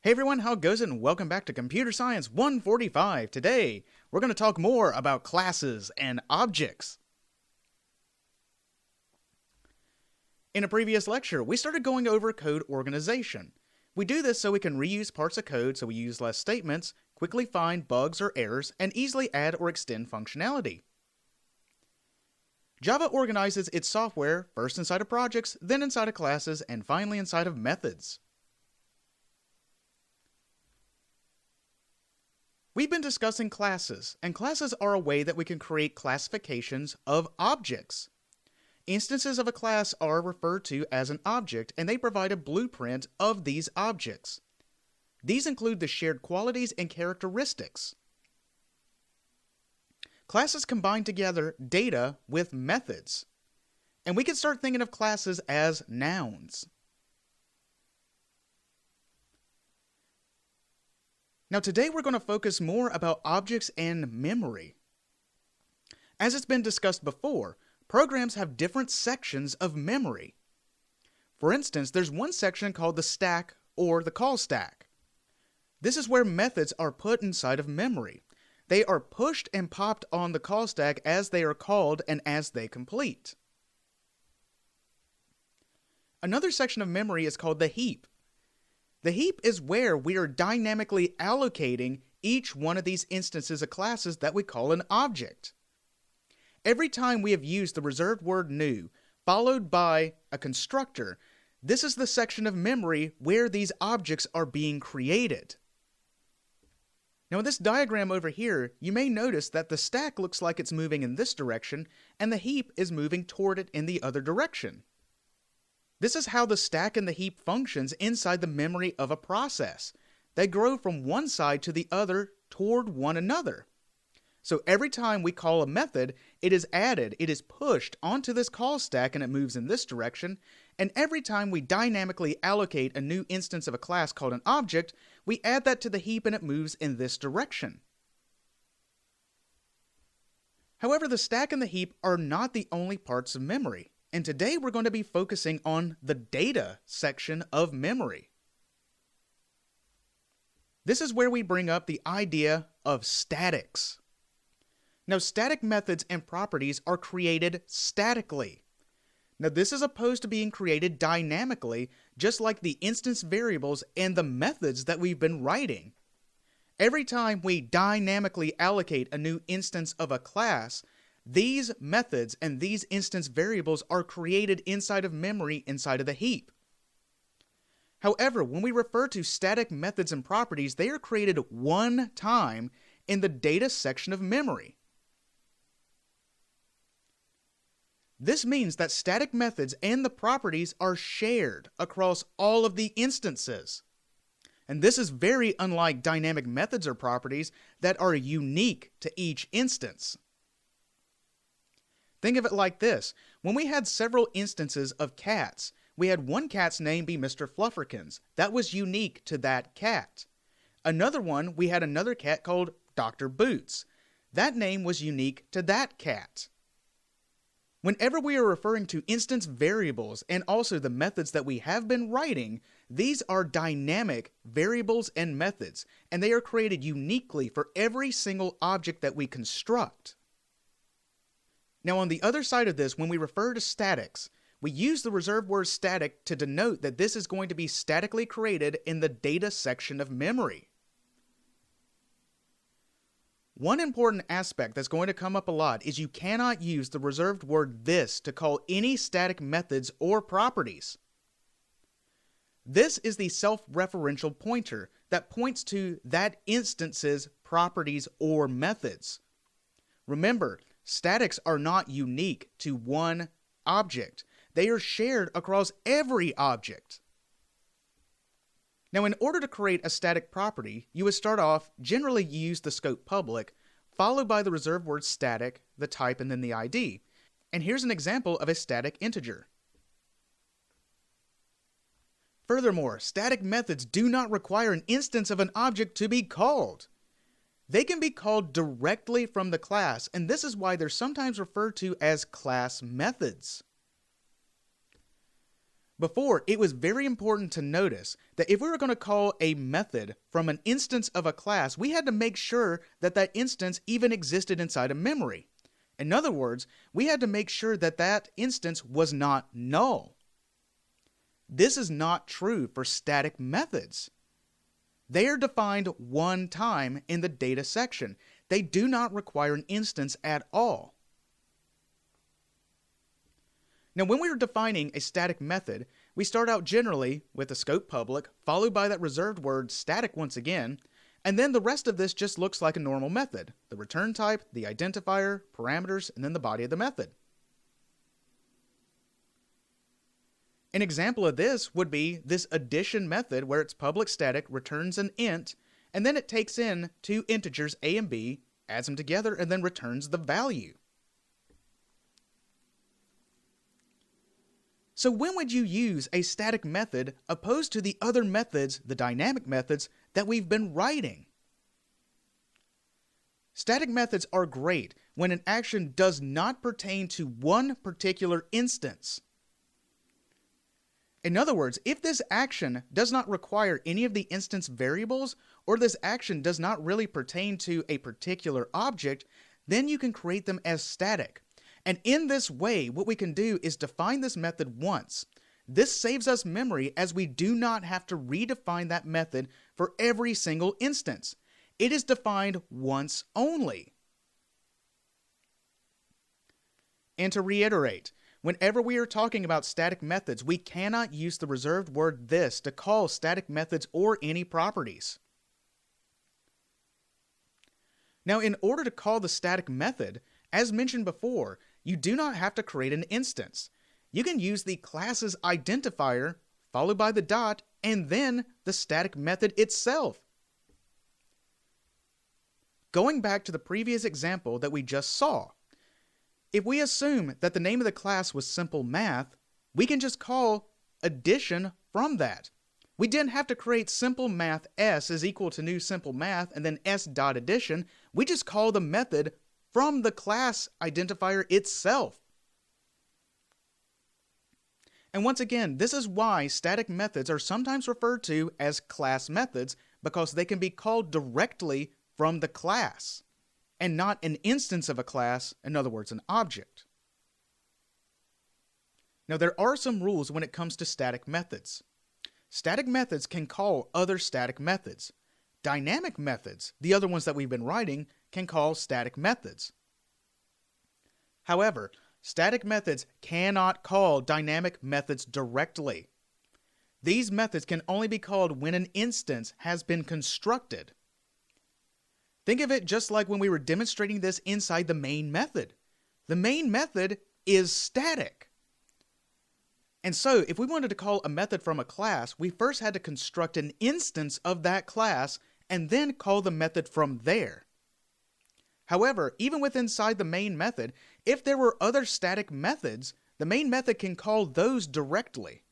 Hey everyone, how goes it? And welcome back to Computer Science 145. Today, we're going to talk more about classes and objects. In a previous lecture, we started going over code organization. We do this so we can reuse parts of code so we use less statements, quickly find bugs or errors, and easily add or extend functionality. Java organizes its software first inside of projects, then inside of classes, and finally inside of methods. We've been discussing classes, and classes are a way that we can create classifications of objects. Instances of a class are referred to as an object, and they provide a blueprint of these objects. These include the shared qualities and characteristics. Classes combine together data with methods, and we can start thinking of classes as nouns. Now today we're going to focus more about objects and memory. As it's been discussed before, programs have different sections of memory. For instance, there's one section called the stack or the call stack. This is where methods are put inside of memory. They are pushed and popped on the call stack as they are called and as they complete. Another section of memory is called the heap. The heap is where we are dynamically allocating each one of these instances of classes that we call an object. Every time we have used the reserved word new, followed by a constructor, this is the section of memory where these objects are being created. Now in this diagram over here, you may notice that the stack looks like it's moving in this direction, and the heap is moving toward it in the other direction. This is how the stack and the heap functions inside the memory of a process. They grow from one side to the other toward one another. So every time we call a method, it is added, it is pushed onto this call stack and it moves in this direction. And every time we dynamically allocate a new instance of a class called an object, we add that to the heap and it moves in this direction. However, the stack and the heap are not the only parts of memory. And today we're going to be focusing on the data section of memory. This is where we bring up the idea of statics. Now, static methods and properties are created statically. Now, this is opposed to being created dynamically, just like the instance variables and the methods that we've been writing. Every time we dynamically allocate a new instance of a class, these methods and these instance variables are created inside of memory inside of the heap. However, when we refer to static methods and properties, they are created one time in the data section of memory. This means that static methods and the properties are shared across all of the instances. And this is very unlike dynamic methods or properties that are unique to each instance. Think of it like this. When we had several instances of cats, we had one cat's name be Mr. Flufferkins. That was unique to that cat. Another one, we had another cat called Dr. Boots. That name was unique to that cat. Whenever we are referring to instance variables and also the methods that we have been writing, these are dynamic variables and methods, and they are created uniquely for every single object that we construct. Now on the other side of this, when we refer to statics, we use the reserved word static to denote that this is going to be statically created in the data section of memory. One important aspect that's going to come up a lot is you cannot use the reserved word this to call any static methods or properties. This is the self-referential pointer that points to that instance's properties or methods. Remember, statics are not unique to one object. They are shared across every object. Now, in order to create a static property, you would start off, generally use the scope public, followed by the reserved word static, the type, and then the ID. And here's an example of a static integer. Furthermore, static methods do not require an instance of an object to be called. They can be called directly from the class, and this is why they're sometimes referred to as class methods. Before, it was very important to notice that if we were going to call a method from an instance of a class, we had to make sure that that instance even existed inside a memory. In other words, we had to make sure that that instance was not null. This is not true for static methods. They are defined one time in the data section. They do not require an instance at all. Now, when we are defining a static method, we start out generally with the scope public, followed by that reserved word static once again, and then the rest of this just looks like a normal method. The return type, the identifier, parameters, and then the body of the method. An example of this would be this addition method where its public static returns an int, and then it takes in two integers a and b, adds them together, and then returns the value. So when would you use a static method opposed to the other methods, the dynamic methods, that we've been writing? Static methods are great when an action does not pertain to one particular instance. In other words, if this action does not require any of the instance variables, or this action does not really pertain to a particular object, then you can create them as static. And in this way, what we can do is define this method once. This saves us memory as we do not have to redefine that method for every single instance. It is defined once only. And to reiterate, whenever we are talking about static methods, we cannot use the reserved word this to call static methods or any properties. Now, in order to call the static method, as mentioned before, you do not have to create an instance. You can use the class's identifier, followed by the dot, and then the static method itself. Going back to the previous example that we just saw, if we assume that the name of the class was simple math, we can just call addition from that. We didn't have to create simple math s is equal to new simple math and then s dot addition. We just call the method from the class identifier itself. And once again, this is why static methods are sometimes referred to as class methods, because they can be called directly from the class, and not an instance of a class, in other words, an object. Now, there are some rules when it comes to static methods. Static methods can call other static methods. Dynamic methods, the other ones that we've been writing, can call static methods. However, static methods cannot call dynamic methods directly. These methods can only be called when an instance has been constructed. Think of it just like when we were demonstrating this inside the main method. The main method is static. And so, if we wanted to call a method from a class, we first had to construct an instance of that class and then call the method from there. However, even within inside the main method, if there were other static methods, the main method can call those directly.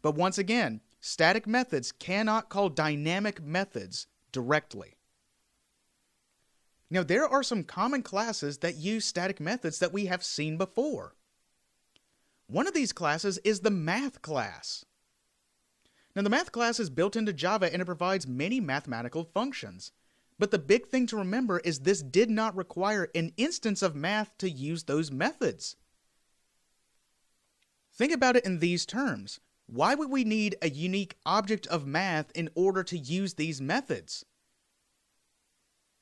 But once again, static methods cannot call dynamic methods directly. Now, there are some common classes that use static methods that we have seen before. One of these classes is the math class. Now, the math class is built into Java and it provides many mathematical functions. But the big thing to remember is this did not require an instance of math to use those methods. Think about it in these terms. Why would we need a unique object of math in order to use these methods?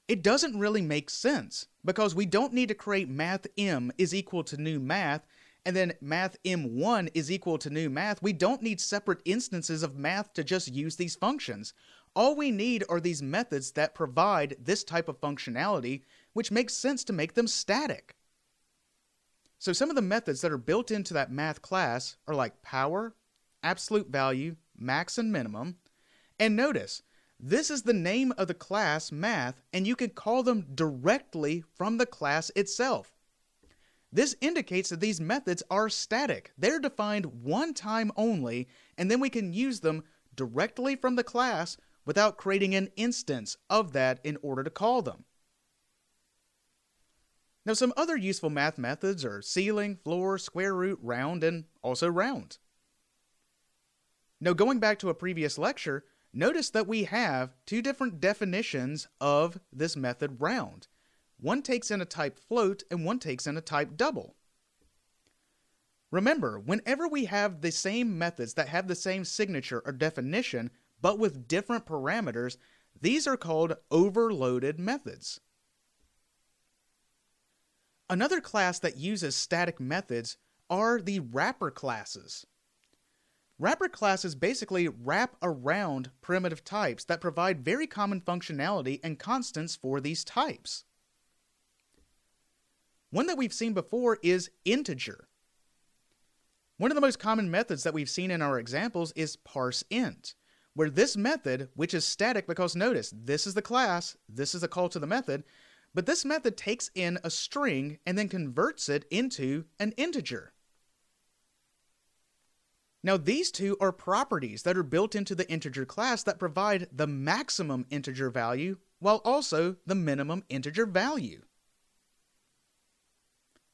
It doesn't really make sense, because we don't need to create math m is equal to new math, and then math m1 is equal to new math. We don't need separate instances of math to just use these functions. All we need are these methods that provide this type of functionality, which makes sense to make them static. So some of the methods that are built into that math class are like power, absolute value, max and minimum. And notice, this is the name of the class math, and you can call them directly from the class itself. This indicates that these methods are static. They're defined one time only, and then we can use them directly from the class without creating an instance of that in order to call them. Now, some other useful math methods are ceiling, floor, square root, round, and also round. Now, going back to a previous lecture, notice that we have two different definitions of this method round. One takes in a type float and one takes in a type double. Remember, whenever we have the same methods that have the same signature or definition, but with different parameters, these are called overloaded methods. Another class that uses static methods are the wrapper classes. Wrapper classes basically wrap around primitive types that provide very common functionality and constants for these types. One that we've seen before is integer. One of the most common methods that we've seen in our examples is parseInt, where this method, which is static because notice, this is the class, this is a call to the method, but this method takes in a string and then converts it into an integer. Now these two are properties that are built into the integer class that provide the maximum integer value while also the minimum integer value.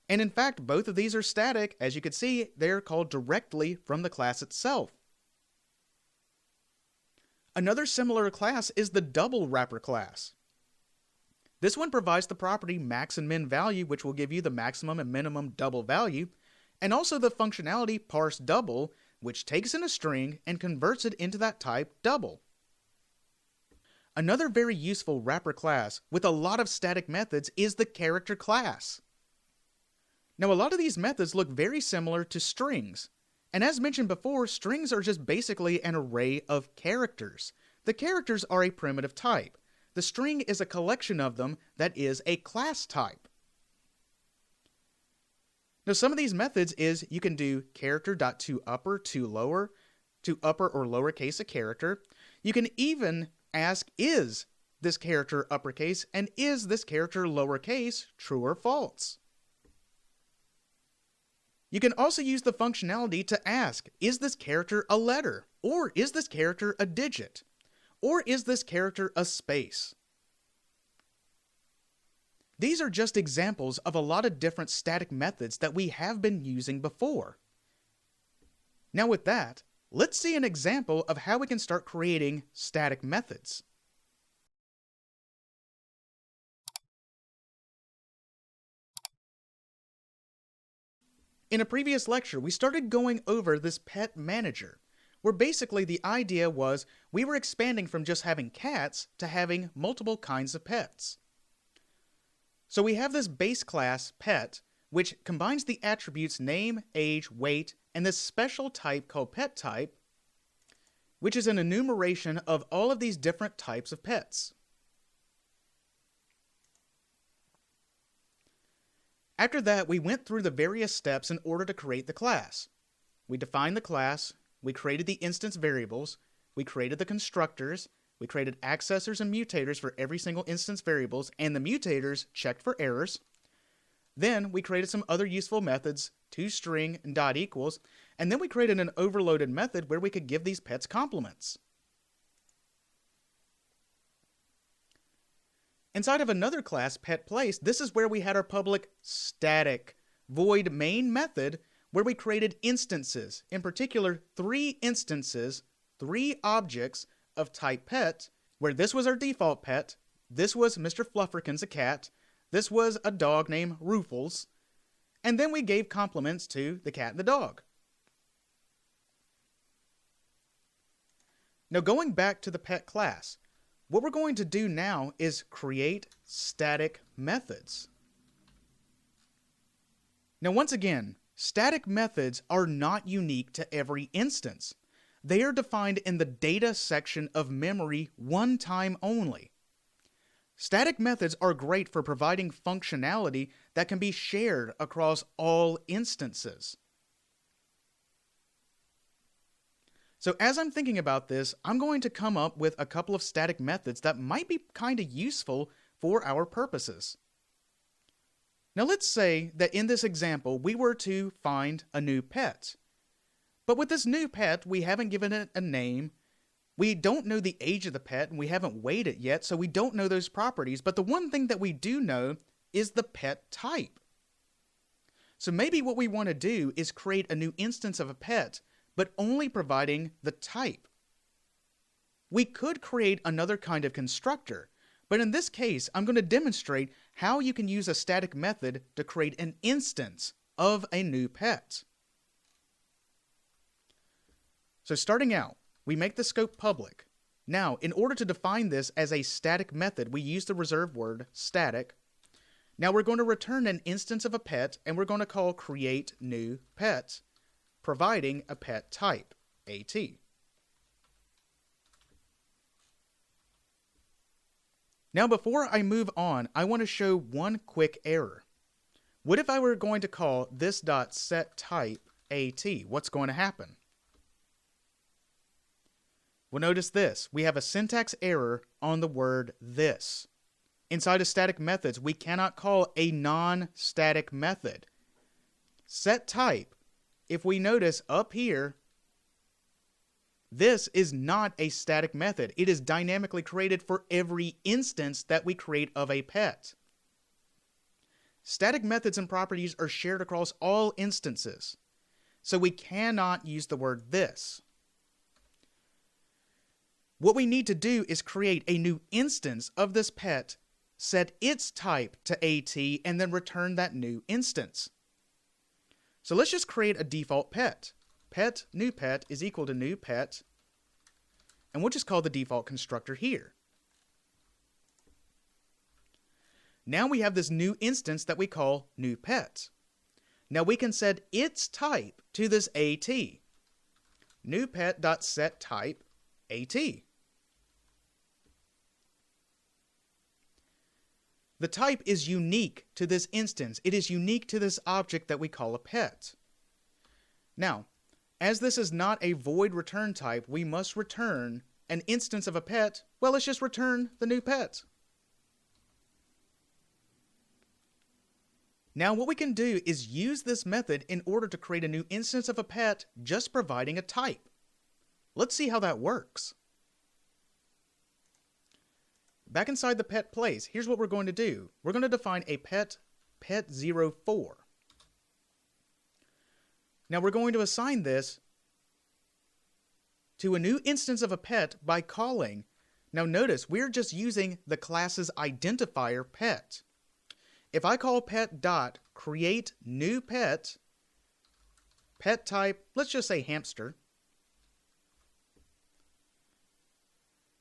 And in fact, both of these are static. As you can see, they're called directly from the class itself. Another similar class is the double wrapper class. This one provides the property max and min value, which will give you the maximum and minimum double value, and also the functionality parseDouble, which takes in a string and converts it into that type double. Another very useful wrapper class with a lot of static methods is the character class. Now, a lot of these methods look very similar to strings. And as mentioned before, strings are just basically an array of characters. The characters are a primitive type. The string is a collection of them that is a class type. Now, some of these methods is you can do character.toUpper, toLower, to upper or lowercase a character. You can even ask, is this character uppercase and is this character lowercase, true or false? You can also use the functionality to ask, is this character a letter? Or is this character a digit? Or is this character a space? These are just examples of a lot of different static methods that we have been using before. Now with that, let's see an example of how we can start creating static methods. In a previous lecture, we started going over this pet manager, where basically the idea was we were expanding from just having cats to having multiple kinds of pets. So we have this base class pet, which combines the attributes name, age, weight, and this special type called pet type, which is an enumeration of all of these different types of pets. After that, we went through the various steps in order to create the class. We defined the class, we created the instance variables, we created the constructors, we created accessors and mutators for every single instance variables, and the mutators checked for errors. Then we created some other useful methods, toString and .equals, and then we created an overloaded method where we could give these pets complements. Inside of another class, petPlace, this is where we had our public static void main method where we created instances, in particular 3 instances, 3 objects of type pet, where this was our default pet, this was Mr. Flufferkins, a cat, this was a dog named Roofles, and then we gave complements to the cat and the dog. Now going back to the pet class, what we're going to do now is create static methods. Now once again, static methods are not unique to every instance. They are defined in the data section of memory one time only. Static methods are great for providing functionality that can be shared across all instances. So as I'm thinking about this, I'm going to come up with a couple of static methods that might be kind of useful for our purposes. Now let's say that in this example, we were to find a new pet. But with this new pet, we haven't given it a name, we don't know the age of the pet, and we haven't weighed it yet, so we don't know those properties, but the one thing that we do know is the pet type. So maybe what we want to do is create a new instance of a pet, but only providing the type. We could create another kind of constructor, but in this case, I'm going to demonstrate how you can use a static method to create an instance of a new pet. So starting out, we make the scope public. Now, in order to define this as a static method, we use the reserved word static. Now we're going to return an instance of a pet, and we're going to call create new pet, providing a pet type, AT. Now before I move on, I want to show one quick error. What if I were going to call this.setType AT? What's going to happen? Well, notice this. We have a syntax error on the word this. Inside of static methods, we cannot call a non-static method. setType, if we notice up here, this is not a static method. It is dynamically created for every instance that we create of a pet. Static methods and properties are shared across all instances, so we cannot use the word this. What we need to do is create a new instance of this pet, set its type to AT, and then return that new instance. So let's just create a default pet. Pet new pet is equal to new pet, and we'll just call the default constructor here. Now we have this new instance that we call new pet. Now we can set its type to this AT. New pet.setType AT. The type is unique to this instance. It is unique to this object that we call a pet. Now, as this is not a void return type, we must return an instance of a pet. Well, let's just return the new pet. Now what we can do is use this method in order to create a new instance of a pet, just providing a type. Let's see how that works. Back inside the pet place, here's what we're going to do. We're going to define a pet, pet04. Now we're going to assign this to a new instance of a pet by calling. Now notice, we're just using the class's identifier pet. If I call pet.createNewPet, pet type, let's just say hamster,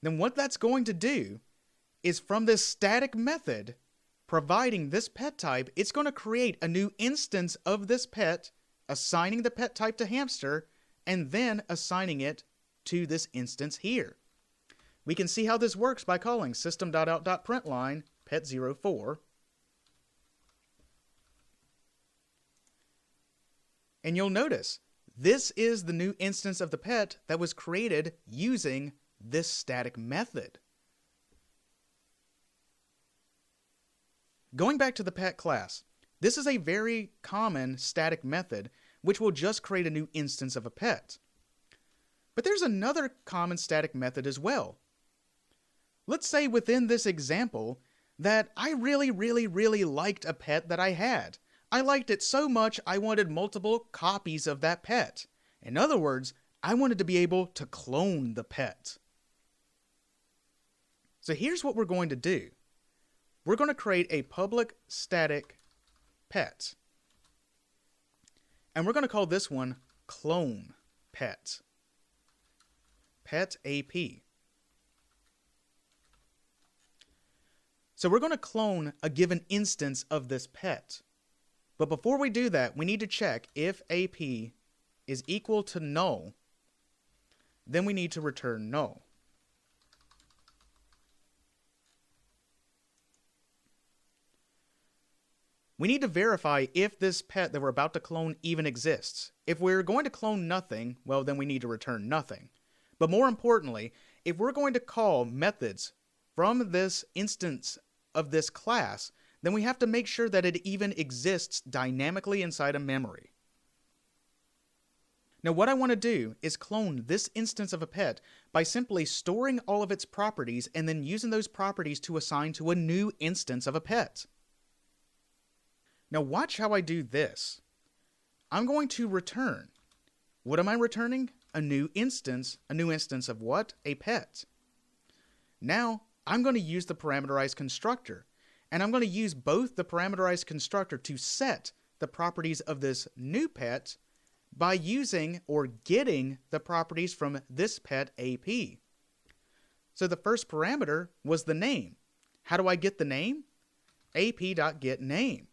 then what that's going to do is from this static method, providing this pet type, it's going to create a new instance of this pet, assigning the pet type to hamster, and then assigning it to this instance here. We can see how this works by calling system.out.println pet04. And you'll notice, this is the new instance of the pet that was created using this static method. Going back to the pet class, this is a very common static method which will just create a new instance of a pet. But there's another common static method as well. Let's say within this example that I really liked a pet that I had. I liked it so much I wanted multiple copies of that pet. In other words, I wanted to be able to clone the pet. So here's what we're going to do. We're going to create a public static pet. And we're going to call this one clone pet. Pet AP. So we're going to clone a given instance of this pet. But before we do that, we need to check if AP is equal to null, then we need to return null. We need to verify if this pet that we're about to clone even exists. If we're going to clone nothing, well, then we need to return nothing. But more importantly, if we're going to call methods from this instance of this class, then we have to make sure that it even exists dynamically inside a memory. Now what I want to do is clone this instance of a pet by simply storing all of its properties and then using those properties to assign to a new instance of a pet. Now watch how I do this. I'm going to return What am I returning? A new instance. A new instance of what? A pet. Now, I'm going to use the parameterized constructor, and I'm going to use both the parameterized constructor to set the properties of this new pet by using or getting the properties from this pet AP. So the first parameter was the name. How do I get the name? AP.getName.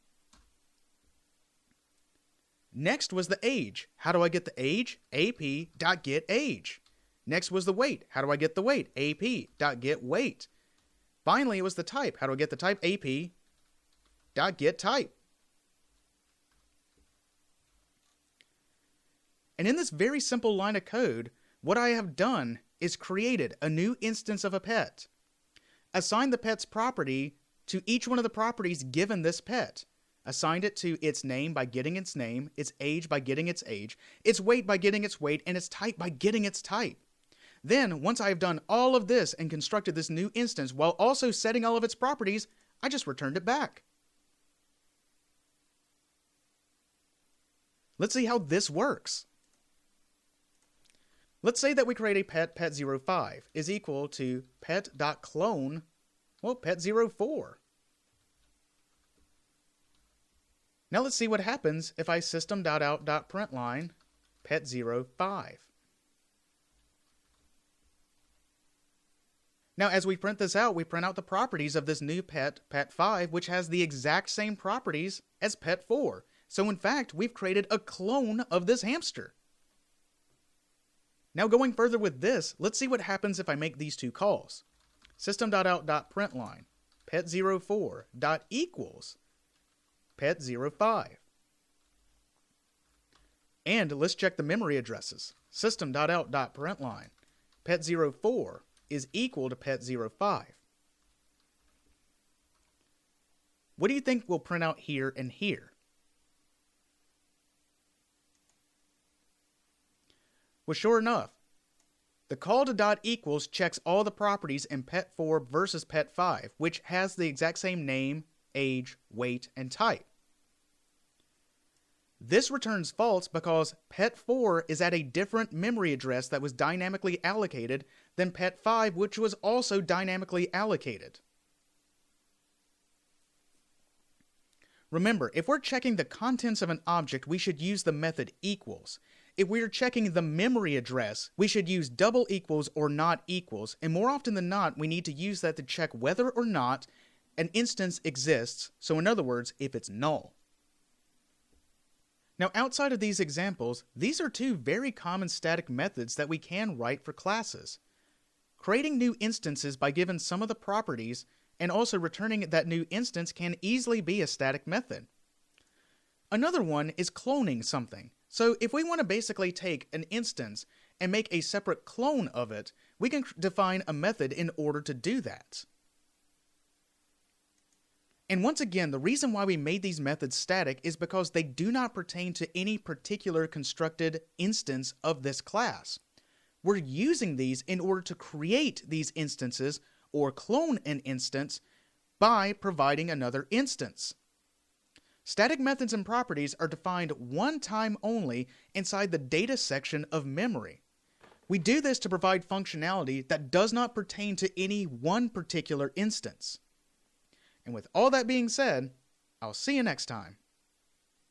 Next was the age. How do I get the age? AP.getAge. Next was the weight. How do I get the weight? AP.getWeight. Finally, it was the type. How do I get the type? AP.getType. And in this very simple line of code, what I have done is created a new instance of a pet. Assigned the pet's property to each one of the properties given this pet. Assigned it to its name by getting its name, its age by getting its age, its weight by getting its weight, and its type by getting its type. Then, once I have done all of this and constructed this new instance while also setting all of its properties, I just returned it back. Let's see how this works. Let's say that we create a pet, pet05, is equal to pet.clone, pet04. Now let's see what happens if I system.out.println pet05. Now as we print this out, we print out the properties of this new pet, pet5, which has the exact same properties as pet4. So in fact, we've created a clone of this hamster. Now going further with this, let's see what happens if I make these two calls. System.out.println pet04.equals pet05. And let's check the memory addresses. System.out.println pet04 is equal to pet05. What do you think will print out here and here? Well, sure enough, the call to dot equals checks all the properties in pet4 versus pet5, which has the exact same name, age, weight, and type. This returns false because pet4 is at a different memory address that was dynamically allocated than pet5, which was also dynamically allocated. Remember, if we're checking the contents of an object, we should use the method equals. If we are checking the memory address, we should use double equals or not equals, and more often than not, we need to use that to check whether or not an instance exists, so in other words, if it's null. Now outside of these examples, these are two very common static methods that we can write for classes. Creating new instances by given some of the properties and also returning that new instance can easily be a static method. Another one is cloning something. So if we want to basically take an instance and make a separate clone of it, we can define a method in order to do that. And once again, the reason why we made these methods static is because they do not pertain to any particular constructed instance of this class. We're using these in order to create these instances or clone an instance by providing another instance. Static methods and properties are defined one time only inside the data section of memory. We do this to provide functionality that does not pertain to any one particular instance. And with all that being said, I'll see you next time.